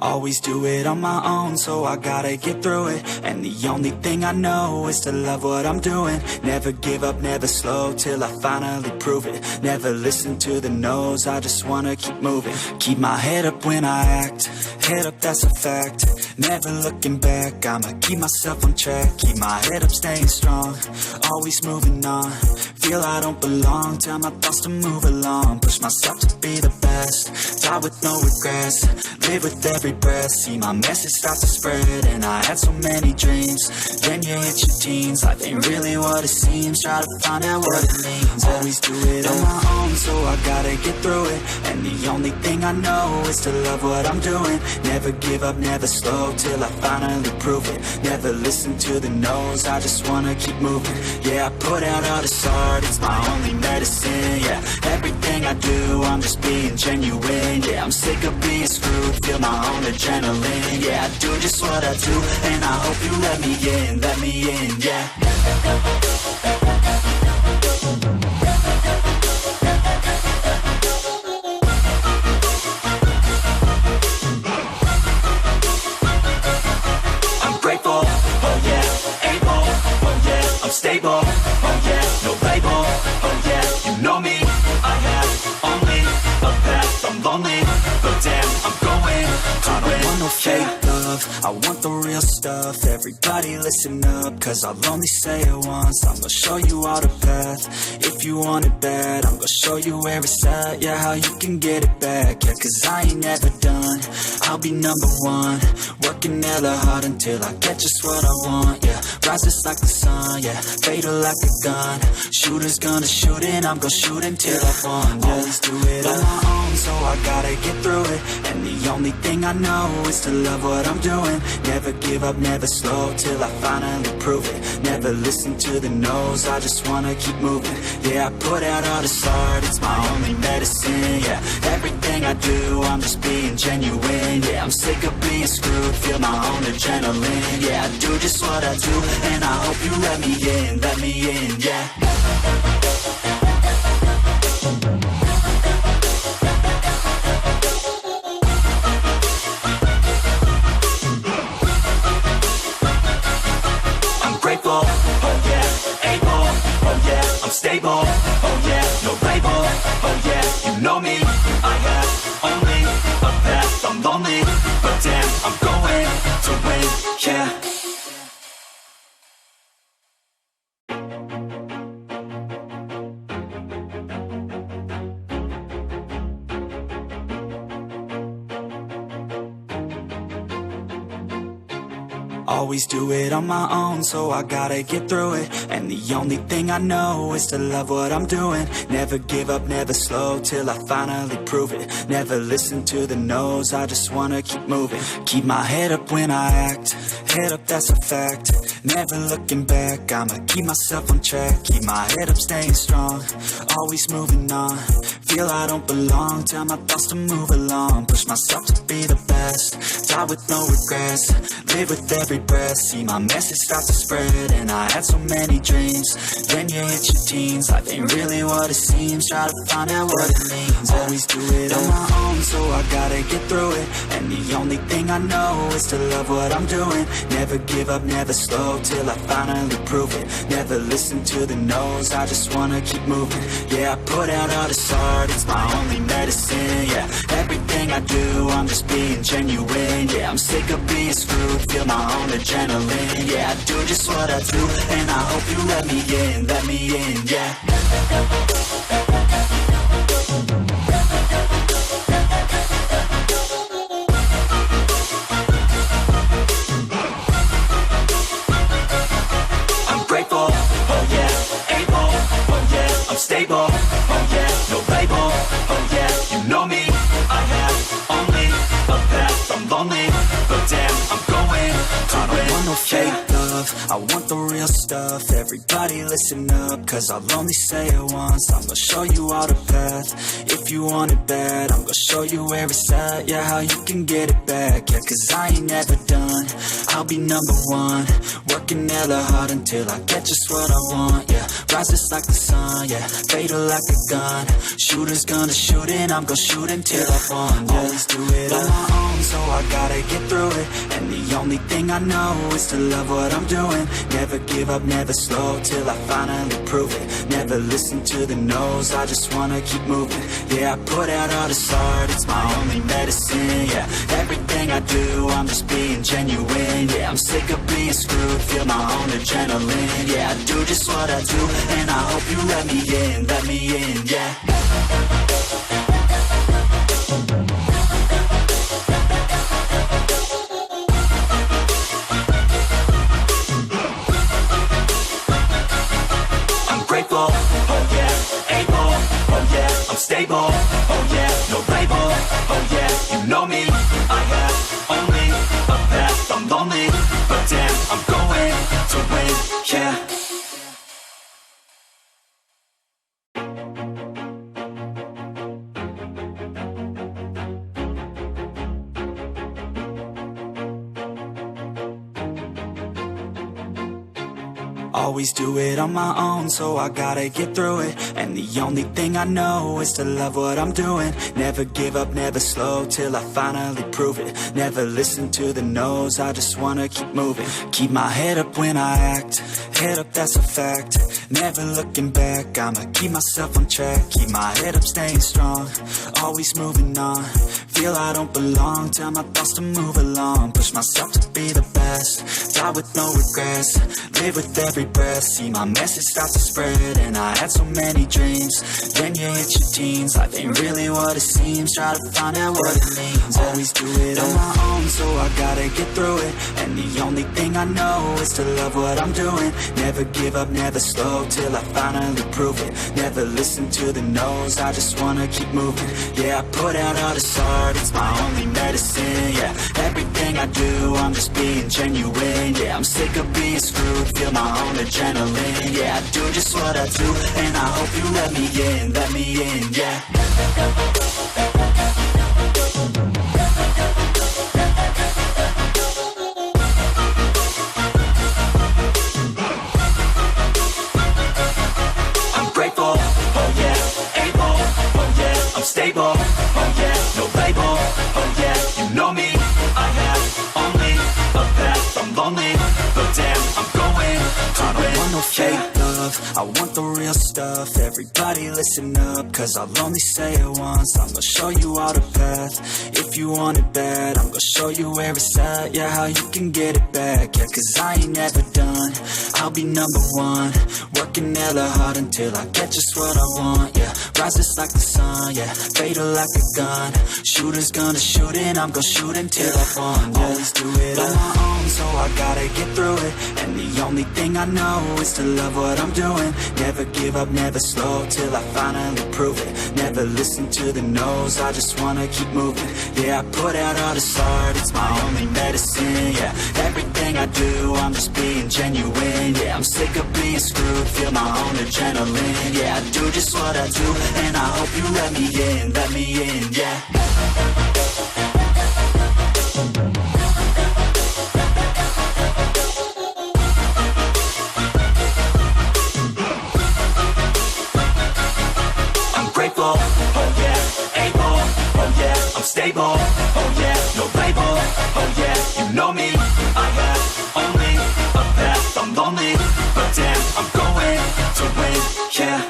Always do it on my own, so I gotta get through it. And the only thing I know is to love what I'm doing. Never give up, never slow, till I finally prove it. Never listen to the no's, I just wanna keep moving. Keep my head up when I act, head up, that's a fact. Never looking back, I'ma keep myself on track. Keep my head up, staying strong, always moving on. Feel I don't belong, tell my thoughts to move along. Push myself to be the best, die with no regrets. Live with every breath, see my message start to spread. And I had so many dreams, then you hit your teens. Life ain't really what it seems, try to find out what it means. Always do it on my own, so I gotta get through it. And the only thing I know is to love what I'm doing. Never give up, never slow, till I finally prove it. Never listen to the no's, I just wanna keep moving. Yeah, I put out all this art, it's my only medicine. Yeah, everything I do, I'm just being genuine. Yeah, I'm sick of being screwed, feel my own adrenaline. Yeah, I do just what I do, and I hope you let me in, yeah. I'm grateful, oh yeah, able, oh yeah, I'm stable, oh yeah, no label, oh yeah, you know me, I have only a path, I'm lonely, but damn, I'm going to win. I don't want no fake love, I want the real stuff. Everybody listen up, cause I'll only say it once. I'm gonna show you all the path, if you want it bad. I'm gonna show you where it's at, yeah, how you can get it back. Yeah, cause I ain't never done, I'll be number one. Working hella hard until I get just what I want, yeah. Rise just like the sun, yeah, fatal like a gun. Shooter's gonna shoot and I'm gonna shoot until I won, yeah. Always do it on my own, so I gotta get through it. And the only thing I know is to love what I'm doing. Never give up, never slow, till I finally prove it. Never listen to the no's, I just wanna keep moving. Yeah, I put out all this art, it's my only medicine. Yeah, everything I do, I'm just being genuine. Yeah, I'm sick of being screwed, feel my own adrenaline. Yeah, I do just what I do, and I hope you let me in, yeah. Grateful, oh yeah, able, oh yeah, I'm stable, oh yeah, no label, oh yeah, you know me, I have only a path, I'm lonely, but damn, I'm going to win, yeah. Always do it on my own, so I gotta get through it. And the only thing I know is to love what I'm doing. Never give up, never slow, till I finally prove it. Never listen to the no's, I just wanna keep moving. Keep my head up when I act, head up, that's a fact. Never looking back, I'ma keep myself on track. Keep my head up, staying strong, always moving on. Feel I don't belong, tell my thoughts to move along. Push myself to be the best, die with no regrets. Live with every breath, see my message start to spread. And I had so many dreams, then you hit your teens. Life ain't really what it seems, try to find out what it means. Always do it on my own, so I gotta get through it. And the only thing I know is to love what I'm doing. Never give up, never slow, till I finally prove it. Never listen to the no's, I just wanna keep moving. Yeah, I put out all this art, it's my only medicine. Yeah, everything I do, I'm just being genuine. Yeah, I'm sick of being screwed, feel my own adrenaline. Yeah, I do just what I do, and I hope you let me in, yeah. I'm grateful, oh yeah, able, oh yeah, I'm stable, oh yeah, no label, oh yeah, you know me, I have only a path, I'm lonely, but damn, I'm going to win. I don't want no fake love, I want the real stuff. Everybody listen up, cause I'll only say it once. I'm gonna show you all the path, if you want it bad. I'm gonna show you where it's at, yeah, how you can get it back. Yeah, cause I ain't never done, I'll be number one. Working hella hard until I get just what I want, yeah. Rises like the sun, yeah. Fatal like a gun. Shooters gonna shoot and I'm gonna shoot until I fall, yeah. Always do it on my own, so I gotta get through it. And the only thing I know is to love what I'm doing. Never give up, never slow, till I finally prove it. Never listen to the no's, I just wanna keep moving. Yeah, I put out all this art, it's my only medicine, yeah. Everything I do, I'm just being genuine, yeah. I'm sick of being screwed, feel my own adrenaline, yeah. I do just what I do, and I hope you let me in, yeah. Oh yeah, able, oh yeah, I'm stable, oh yeah, no label, oh yeah, you know me, I have only a path, I'm lonely, but damn, I'm going to win, yeah. Always do it on my own, so I gotta get through it. And the only thing I know is to love what I'm doing. Never give up, never slow, till I finally prove it. Never listen to the no's, I just wanna keep moving. Keep my head up when I act, head up, that's a fact. Never looking back, I'ma keep myself on track. Keep my head up, staying strong, always moving on. Feel I don't belong, tell my thoughts to move along. Push myself to be the best, die with no regrets. Live with every breath, see my message start to spread. And I had so many dreams, then you hit your teens. Life ain't really what it seems, try to find out what it means. Always do it on my own, so I gotta get through it. And the only thing I know is to love what I'm doing. Never give up, never slow, till I finally prove it. Never listen to the no's, I just wanna keep moving. Yeah, I put out all this art, it's my only medicine, yeah. Everything I do, I'm just being genuine, yeah. I'm sick of being screwed, feel my own adrenaline, yeah. I do just what I do, and I hope you let me in, yeah. I'm grateful, oh yeah, able, oh yeah, I'm stable, oh yeah, no label, oh yeah, you know me, I have only a path, I'm lonely, but damn, I'm going to win. I don't want no fake love, I want the real stuff. Everybody listen up, cause I'll only say it once. I'm gonna show you all the path, if you want it bad. I'm gonna show you where it's at, yeah, how you can get it back. Yeah, cause I ain't never done, I'll be number one. Working hella hard until I get just what I want, yeah. Rises like the sun, yeah, fatal like a gun. Shooters gonna shoot and I'm gonna shoot until I fall, yeah. Always do it on my own, so I gotta get through it. And the only thing I know is to love what I'm doing. Never give up, never slow, till I finally prove it. Never listen to the no's, I just wanna keep moving. Yeah, I put out all this art, it's my only medicine, yeah. Everything I do, I'm just being genuine, yeah. I'm sick of being screwed, feel my own adrenaline, yeah. I do just what I do, and I hope you let me in, yeah. Oh yeah, able, oh yeah, I'm stable, oh yeah, no label, oh yeah, you know me, I have only a path, I'm lonely, but damn, I'm going to win, yeah.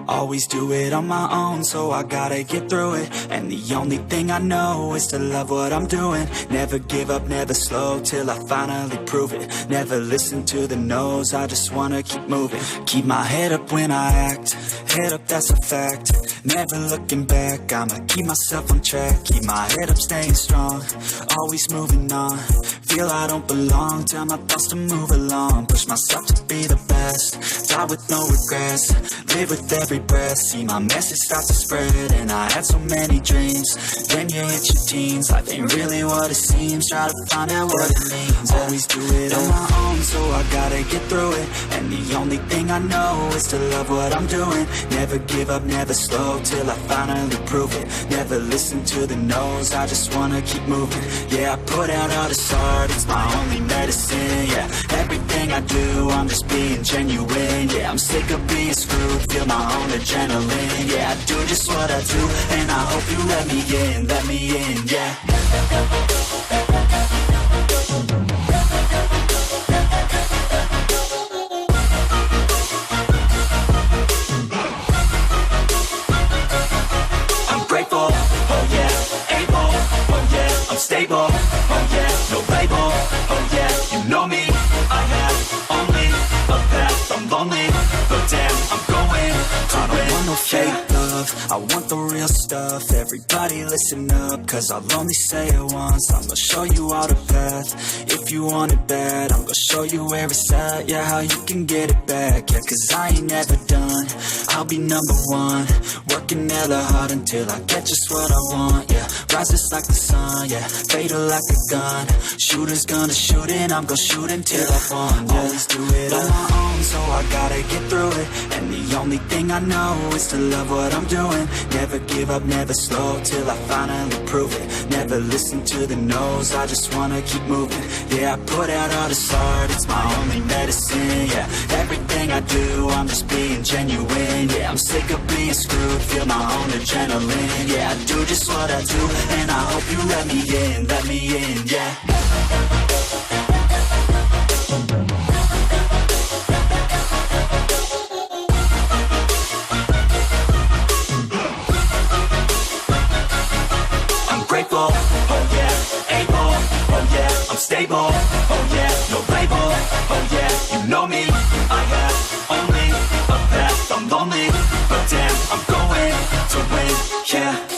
Always do it on my own, so I gotta get through it. And the only thing I know is to love what I'm doing. Never give up, never slow, till I finally prove it. Never listen to the no's, I just wanna keep moving. Keep my head up when I act, head up, that's a fact. never looking back. I'ma keep myself on track, keep my head up, staying strong, always moving on. Feel I don't belong, tell my thoughts to move along. Push myself to be the best, die with no regrets. Live with every breath, see my message start to spread. And I had so many dreams, then you hit your teens. Life ain't really what it seems, try to find out what it means. Always do it on my own, so I gotta get through it. And the only thing I know is to love what I'm doing. Never give up, never slow, till I finally prove it. Never listen to the no's, I just wanna keep moving. Yeah, I put out all this art, it's my only medicine. Yeah, everything I do, I'm just being genuine. Yeah, I'm sick of being screwed, feel my own adrenaline. Yeah, I do just what I do, and I hope you let me in, yeah. I'm grateful, oh yeah, able, oh yeah, I'm stable, oh yeah, no label, oh yeah, you know me, I have only a path, I'm lonely, but damn, I'm going to win. I don't want no fake love, I want the real stuff. Everybody listen up, cause I'll only say it once. I'm gonna show you all the path, if you want it bad. I'm gonna show you where it's at, yeah, how you can get it back. Yeah, cause I ain't never done, I'll be number one. Working hella hard until I get just what I want, yeah. Rises like the sun, yeah, fatal like a gun. Shooters gonna shoot and I'm gonna shoot until I won, yeah. Always do it on my own, so I gotta get through it. And the only thing I know is to love what I'm doing. Never give up, never slow, till I finally prove it. Never listen to the no's, I just wanna keep moving. Yeah, I put out all this art, it's my only medicine. Yeah, everything I do, I'm just being genuine. Yeah, I'm sick of being screwed, feel my own adrenaline. Yeah, I do just what I do, and I hope you let me in, yeah. Grateful, oh yeah, able, oh yeah, I'm stable, oh yeah, no label, oh yeah, you know me, I have only a path, I'm lonely, but damn, I'm going to win, yeah.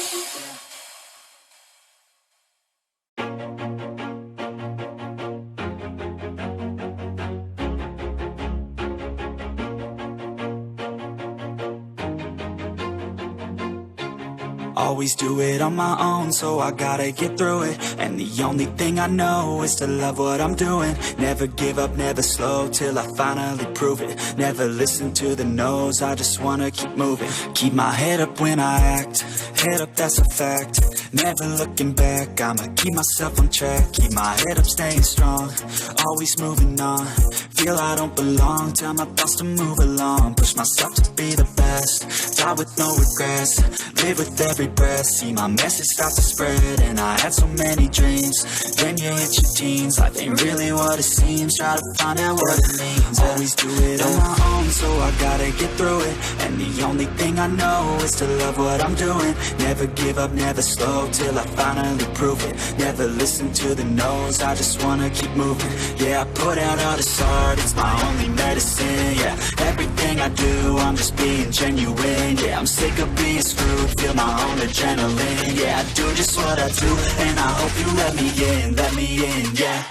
Always do it on my own, so I gotta get through it. And the only thing I know is to love what I'm doing. Never give up, never slow, till I finally prove it. Never listen to the no's, I just wanna keep moving. Keep my head up when I act, head up, that's a fact. Never looking back, I'ma keep myself on track. Keep my head up, staying strong, always moving on. Feel I don't belong, tell my thoughts to move along. Push myself to be the best, die with no regrets. Live with every breath, see my message start to spread. And I had so many dreams, then you hit your teens. Life ain't really what it seems, try to find out what it means. Always do it on my own, so I gotta get through it. And the only thing I know is to love what I'm doing. Never give up, never slow, till I finally prove it. Never listen to the no's, I just wanna keep moving. Yeah, I put out all this art, it's my only medicine. Yeah, everything I do, I'm just being genuine. Yeah, I'm sick of being screwed, feel my own adrenaline. Yeah, I do just what I do, and I hope you let me in, yeah.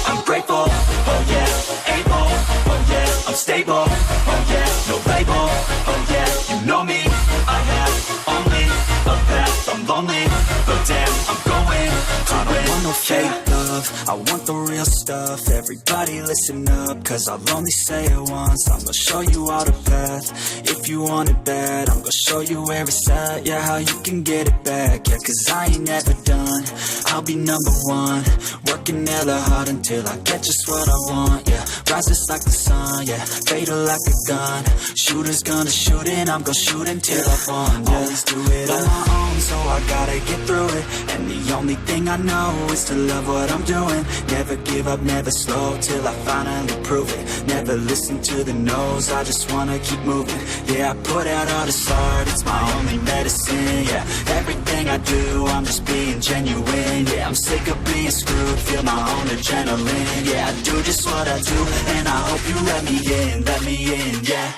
I'm grateful, oh yeah, able, oh yeah, I'm stable, oh yeah, no label, oh yeah, you know me, I have only a path, I'm lonely, but damn, I'm going to win. I don't want no fake love, I want the real stuff. Everybody listen up, cause I'll only say it once. I'm gonna show you all the path, if you want it bad. I'm gonna show you where it's at, yeah, how you can get it back. Yeah, cause I ain't never done, I'll be number one. Working hella hard until I get just what I want, yeah. Rises like the sun, yeah, fatal like a gun. Shooters gonna shoot and I'm gonna shoot until I won, yeah. Always do it on my own, so I gotta get through it. And the only thing I know is to love what I'm doing. Never give up, never slow, till I finally prove it. Never listen to the no's, I just wanna keep moving. Yeah, I put out all this art, it's my only medicine. Yeah, everything I do, I'm just being genuine. Yeah, I'm sick of being screwed, feel my own adrenaline. Yeah, I do just what I do, and I hope you let me in, yeah.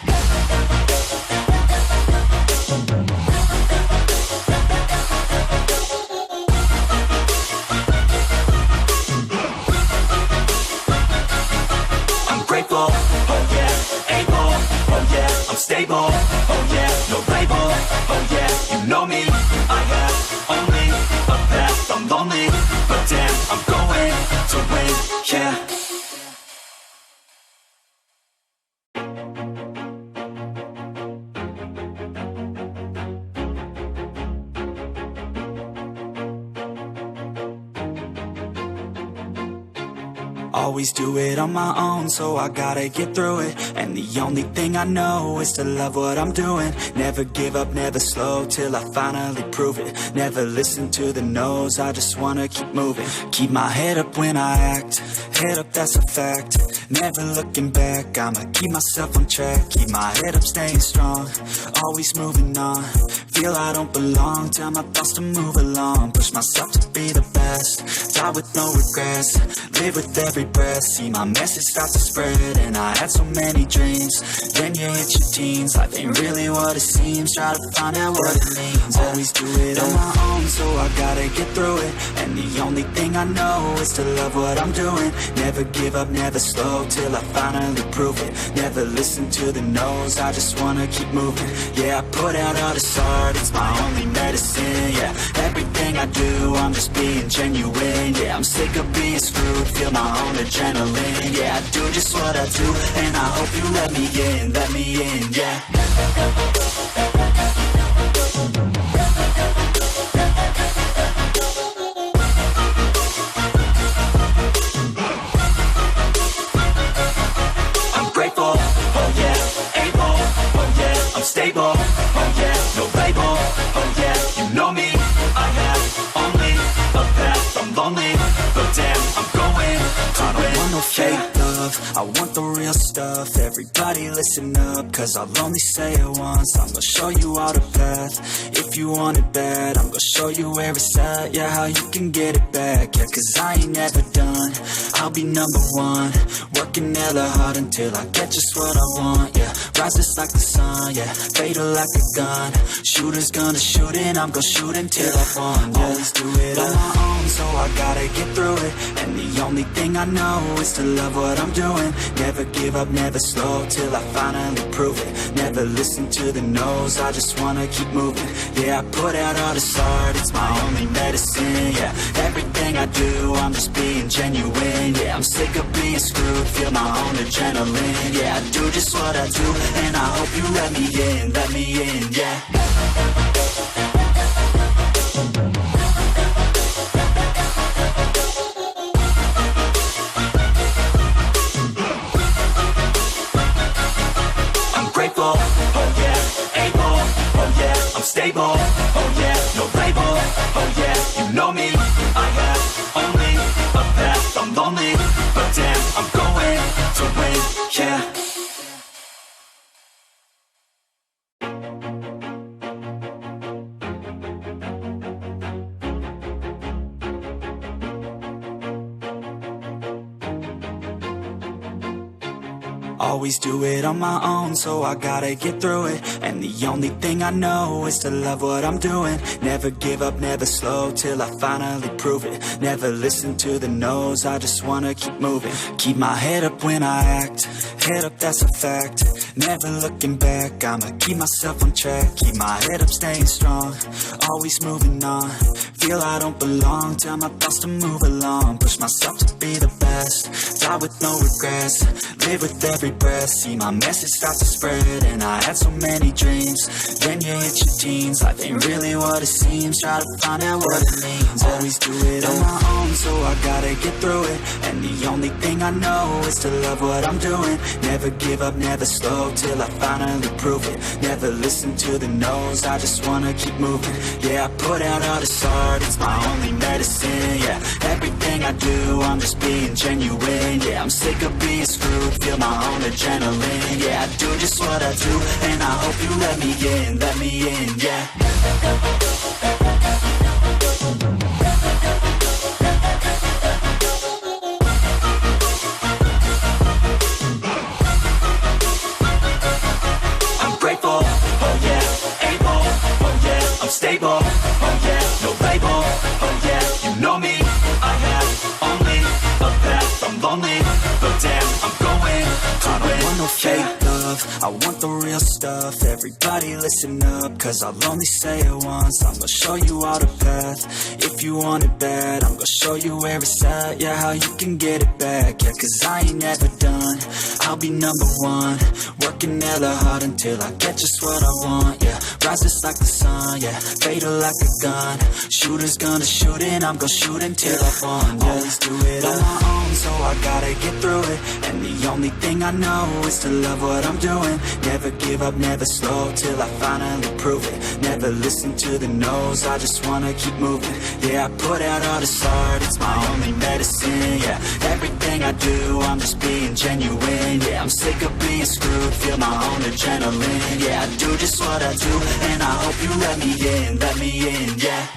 Oh yeah, able, oh yeah, I'm stable, oh yeah, no label, oh yeah, you know me, I have only a path, I'm lonely, but damn, I'm going to win, yeah. Always do it on my own, so I gotta get through it. And the only thing I know is to love what I'm doing. Never give up, never slow, till I finally prove it. Never listen to the no's, I just wanna keep moving. Keep my head up when I act, head up, that's a fact. Never looking back, I'ma keep myself on track. Keep my head up, staying strong, always moving on. Feel I don't belong, tell my thoughts to move along. Push myself to be the best, die with no regrets. Live with every breath, see my message start to spread. And I had so many dreams, then you hit your teens. Life ain't really what it seems, try to find out what it means. Always do it on my own, so I gotta get through it. And the only thing I know is to love what I'm doing. Never give up, never slow, till I finally prove it. Never listen to the no's, I just wanna keep moving. Yeah, I put out all this art, it's my only medicine. Yeah, everything I do, I'm just being genuine. Yeah, I'm sick of being screwed, feel my own adrenaline. Yeah, I do just what I do, and I hope you let me in, yeah. I'm grateful, oh yeah, able, oh yeah, I'm stable, oh yeah, no label, oh yeah, you know me, I have only a path, I'm lonely, but damn, I'm going to win. I don't want no fake love, I want the real stuff. Everybody listen up, cause I'll only say it once. I'm gonna show you all the path, if you want it bad. I'm gonna show you where it's at, yeah, how you can get it back. Yeah, cause I ain't never done, I'll be number one. Working hella hard until I get just what I want, yeah. Rises like the sun, yeah, fatal like a gun. Shooter's gonna shoot and I'm gonna shoot until I won, yeah. Always do it on my own, so I gotta get through it. And the only thing I know is to love what I'm doing. Never give up, never slow, till I finally prove it. Never listen to the no's, I just wanna keep moving. Yeah, I put out all this art, it's my only medicine. Yeah, everything I do, I'm just being genuine. Yeah, I'm sick of being screwed, feel my own adrenaline. Yeah, I do just what I do, and I hope you let me in, yeah. Oh yeah, able, oh yeah, I'm stable, oh yeah, no label, oh yeah, you know me, I have only a path, I'm lonely, but damn, I'm going to win, yeah. Always do it on my own, so I gotta get through it. And the only thing I know is to love what I'm doing. Never give up, never slow, till I finally prove it. Never listen to the no's, I just wanna keep moving. Keep my head up when I act, head up, that's a fact. Never looking back, I'ma keep myself on track. Keep my head up, staying strong, always moving on. Feel I don't belong, tell my thoughts to move along. Push myself to be the best, die with no regrets. Live with every breath, see my message start to spread. And I had so many dreams, then you hit your teens. Life ain't really what it seems, try to find out what it means. Always do it on my own, so I gotta get through it. And the only thing I know is to love what I'm doing. Never give up, never slow, till I finally prove it. Never listen to the no's, I just wanna keep moving. Yeah, I put out all this art, it's my only medicine. Yeah, everything I do, I'm just being genuine. Yeah, I'm sick of being screwed, feel my own adrenaline. Yeah, I do just what I do, and I hope you let me in, yeah. I'm grateful, oh yeah, able, oh yeah, I'm stable, oh yeah, no label, oh yeah, you know me, I have only a path, I'm lonely, but damn, I'm going to win. I don't want no fake love, I want the real stuff. Everybody listen up, cause I'll only say it once. I'm gonna show you all the path, if you want it bad. I'm gonna show you where it's at, yeah, how you can get it back. Yeah, cause I ain't never done, I'll be number one. Working hella hard until I get just what I want, yeah. Rises like the sun, yeah, fatal like a gun. Shooters gonna shoot and I'm gonna shoot until I fall, yeah. Always do it on my own, so I gotta get through it. And the only thing I know is to love what I'm doing. Never give up, never slow, till I finally prove it. Never listen to the no's, I just wanna keep moving. Yeah, I put out all this art, it's my only medicine, yeah. Everything I do, I'm just being genuine, yeah. I'm sick of being screwed, feel my own adrenaline, yeah. I do just what I do, and I hope you let me in, yeah.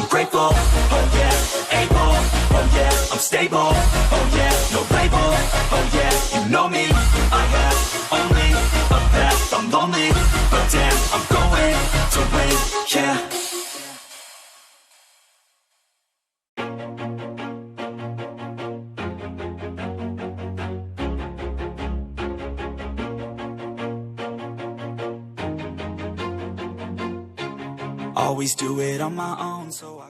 Grateful, oh yeah, able, oh yeah, I'm stable, oh yeah, no label, oh yeah, you know me, I have only a path, I'm lonely, but damn, I'm going to win, yeah. Always do it on my own, so I